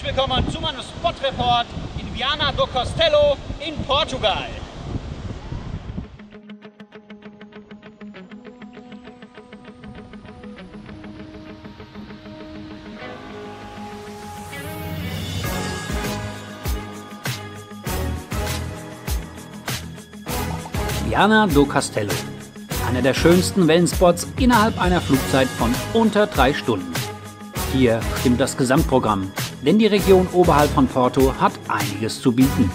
willkommen zu meinem Spot-Report in Viana do Castelo in Portugal. Viana do Castelo, einer der schönsten Wellenspots innerhalb einer Flugzeit von unter 3 Stunden. Hier stimmt das Gesamtprogramm, denn die Region oberhalb von Porto hat einiges zu bieten.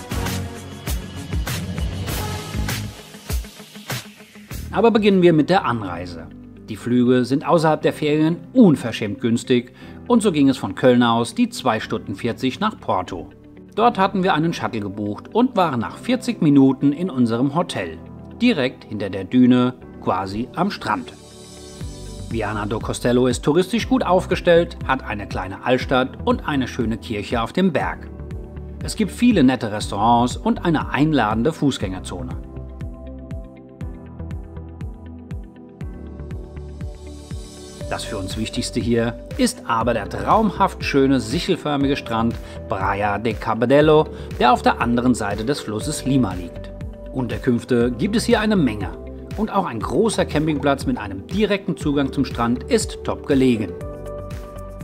Aber beginnen wir mit der Anreise. Die Flüge sind außerhalb der Ferien unverschämt günstig und so ging es von Köln aus die 2 Stunden 40 nach Porto. Dort hatten wir einen Shuttle gebucht und waren nach 40 Minuten in unserem Hotel, direkt hinter der Düne, quasi am Strand. Viana do Castelo ist touristisch gut aufgestellt, hat eine kleine Altstadt und eine schöne Kirche auf dem Berg. Es gibt viele nette Restaurants und eine einladende Fußgängerzone. Das für uns Wichtigste hier ist aber der traumhaft schöne sichelförmige Strand Praia de Cabedelo, der auf der anderen Seite des Flusses Lima liegt. Unterkünfte gibt es hier eine Menge und auch ein großer Campingplatz mit einem direkten Zugang zum Strand ist top gelegen.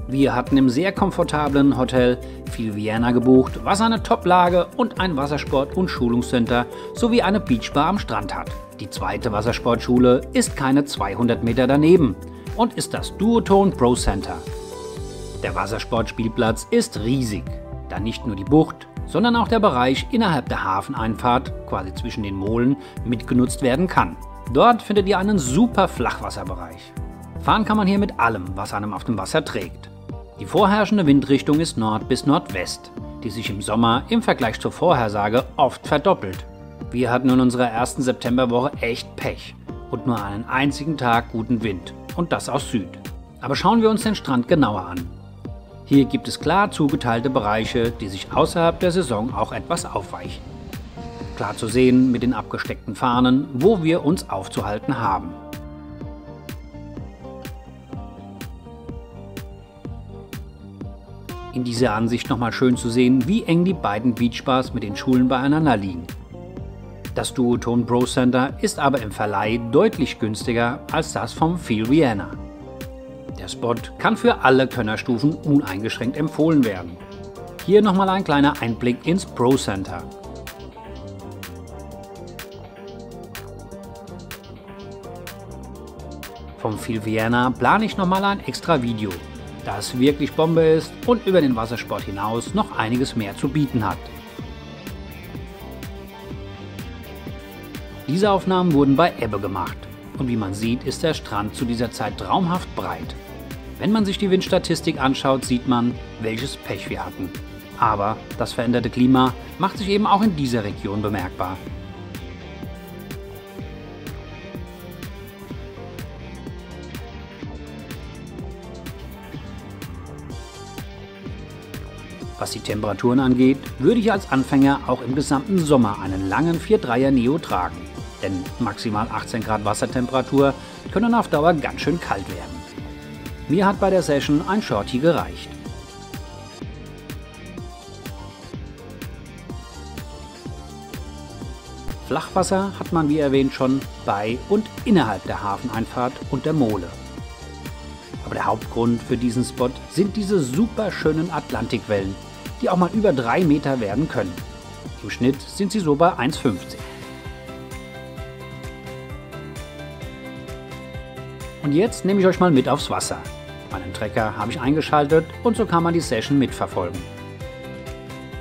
Wir hatten im sehr komfortablen Hotel Fil Viana gebucht, was eine Top-Lage und ein Wassersport- und Schulungscenter sowie eine Beachbar am Strand hat. Die zweite Wassersportschule ist keine 200 Meter daneben und ist das Duotone Pro Center. Der Wassersportspielplatz ist riesig, da nicht nur die Bucht, sondern auch der Bereich innerhalb der Hafeneinfahrt, quasi zwischen den Molen, mitgenutzt werden kann. Dort findet ihr einen super Flachwasserbereich. Fahren kann man hier mit allem, was einem auf dem Wasser trägt. Die vorherrschende Windrichtung ist Nord bis Nordwest, die sich im Sommer im Vergleich zur Vorhersage oft verdoppelt. Wir hatten in unserer ersten Septemberwoche echt Pech und nur einen einzigen Tag guten Wind, und das aus Süd. Aber schauen wir uns den Strand genauer an. Hier gibt es klar zugeteilte Bereiche, die sich außerhalb der Saison auch etwas aufweichen. Klar zu sehen mit den abgesteckten Fahnen, wo wir uns aufzuhalten haben. In dieser Ansicht nochmal schön zu sehen, wie eng die beiden Beachbars mit den Schulen beieinander liegen. Das Duotone Pro Center ist aber im Verleih deutlich günstiger als das vom Fil Viana. Der Spot kann für alle Könnerstufen uneingeschränkt empfohlen werden. Hier nochmal ein kleiner Einblick ins Pro Center. Vom Fil Viana plane ich nochmal ein extra Video, da es wirklich Bombe ist und über den Wassersport hinaus noch einiges mehr zu bieten hat. Diese Aufnahmen wurden bei Ebbe gemacht und wie man sieht, ist der Strand zu dieser Zeit traumhaft breit. Wenn man sich die Windstatistik anschaut, sieht man, welches Pech wir hatten. Aber das veränderte Klima macht sich eben auch in dieser Region bemerkbar. Was die Temperaturen angeht, würde ich als Anfänger auch im gesamten Sommer einen langen 4-3er Neo tragen. Denn maximal 18 Grad Wassertemperatur können auf Dauer ganz schön kalt werden. Mir hat bei der Session ein Shorty gereicht. Flachwasser hat man wie erwähnt schon bei und innerhalb der Hafeneinfahrt und der Mole. Aber der Hauptgrund für diesen Spot sind diese super schönen Atlantikwellen, die auch mal über 3 Meter werden können. Im Schnitt sind sie so bei 1,50. Und jetzt nehme ich euch mal mit aufs Wasser. Meinen Trecker habe ich eingeschaltet und so kann man die Session mitverfolgen.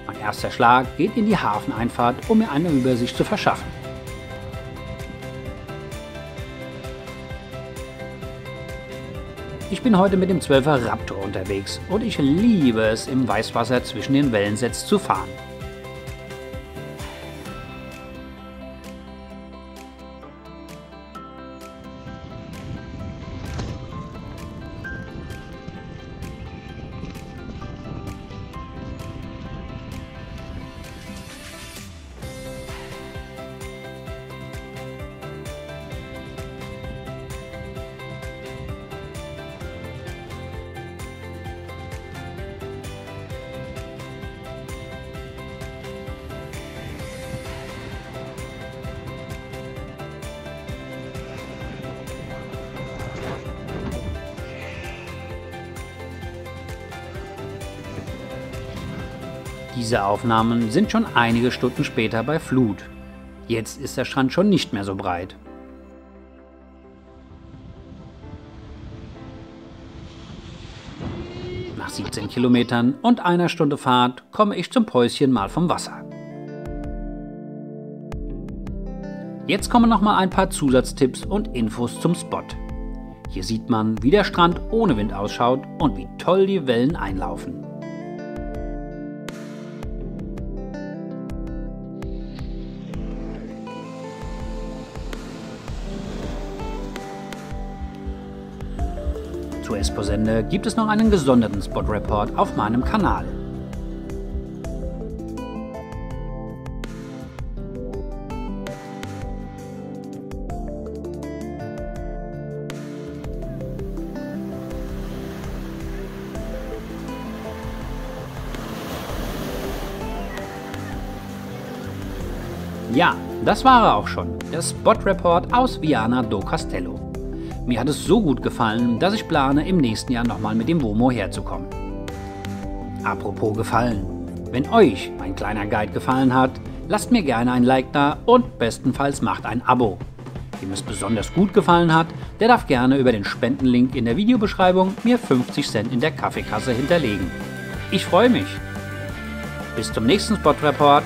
Mein erster Schlag geht in die Hafeneinfahrt, um mir eine Übersicht zu verschaffen. Ich bin heute mit dem 12er Raptor unterwegs und ich liebe es, im Weißwasser zwischen den Wellensets zu fahren. Diese Aufnahmen sind schon einige Stunden später bei Flut. Jetzt ist der Strand schon nicht mehr so breit. Nach 17 Kilometern und einer Stunde Fahrt komme ich zum Päuschen mal vom Wasser. Jetzt kommen noch mal ein paar Zusatztipps und Infos zum Spot. Hier sieht man, wie der Strand ohne Wind ausschaut und wie toll die Wellen einlaufen. Zu Esposende gibt es noch einen gesonderten Spot-Report auf meinem Kanal. Ja, das war er auch schon, der Spot-Report aus Viana do Castelo. Mir hat es so gut gefallen, dass ich plane, im nächsten Jahr nochmal mit dem Womo herzukommen. Apropos gefallen, wenn euch mein kleiner Guide gefallen hat, lasst mir gerne ein Like da und bestenfalls macht ein Abo. Wem es besonders gut gefallen hat, der darf gerne über den Spendenlink in der Videobeschreibung mir 50 Cent in der Kaffeekasse hinterlegen. Ich freue mich. Bis zum nächsten Spot-Report.